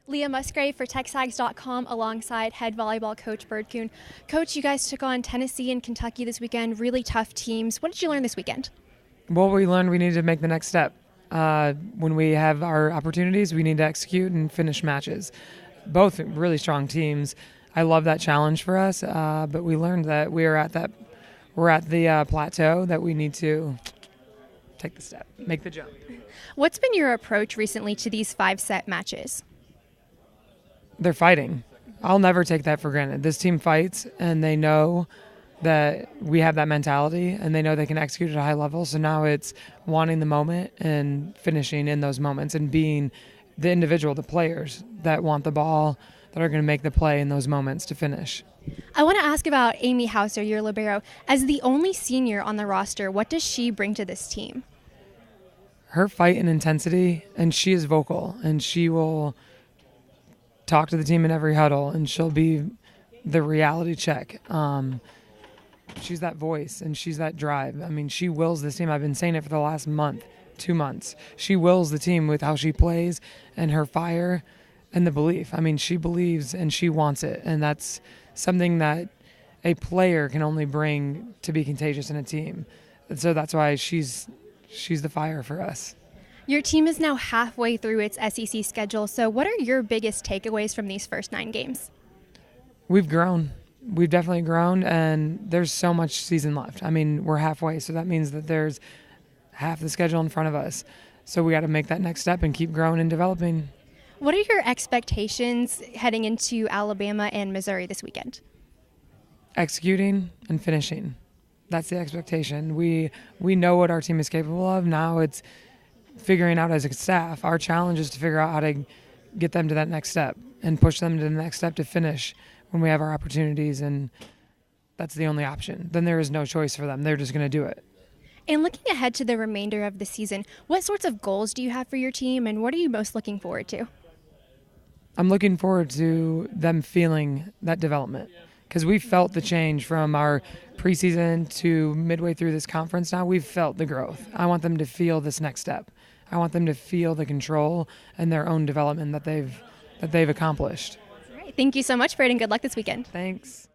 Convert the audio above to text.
Leah Musgrave for TexAgs.com alongside head volleyball coach Kuhn. Coach, you guys took on Tennessee and Kentucky this weekend, really tough teams. What did you learn this weekend? Well, we learned we needed to make the next step. When we have our opportunities, we need to execute and finish matches. Both really strong teams. I love that challenge for us, but we learned that we're at the plateau that we need to take the step, make the jump. What's been your approach recently to these 5-set matches? They're fighting. I'll never take that for granted. This team fights, and they know that we have that mentality, and they know they can execute at a high level. So now it's wanting the moment and finishing in those moments and being the individual, the players that want the ball, that are going to make the play in those moments to finish. I want to ask about Amy Hauser, your libero. As the only senior on the roster, what does she bring to this team? Her fight and intensity, and she is vocal, and she will talk to the team in every huddle, and she'll be the reality check. She's that voice, and she's that drive. I mean, she wills this team. I've been saying it for the last month, 2 months. She wills the team with how she plays and her fire and the belief. I mean, she believes and she wants it, and that's something that a player can only bring to be contagious in a team. And so that's why she's the fire for us. Your team is now halfway through its SEC schedule, so what are your biggest takeaways from these first 9 games? We've grown. We've definitely grown, and there's so much season left. I mean, we're halfway, so that means that there's half the schedule in front of us. So we got to make that next step and keep growing and developing. What are your expectations heading into Alabama and Missouri this weekend? Executing and finishing. That's the expectation. We know what our team is capable of. Now it's figuring out as a staff. Our challenge is to figure out how to get them to that next step and push them to the next step to finish when we have our opportunities, and that's the only option. Then there is no choice for them. They're just going to do it. And looking ahead to the remainder of the season, what sorts of goals do you have for your team, and what are you most looking forward to? I'm looking forward to them feeling that development, because we've felt the change from our preseason to midway through this conference now. We've felt the growth. I want them to feel this next step. I want them to feel the control and their own development that they've accomplished. All right. Thank you so much for it, and good luck this weekend. Thanks.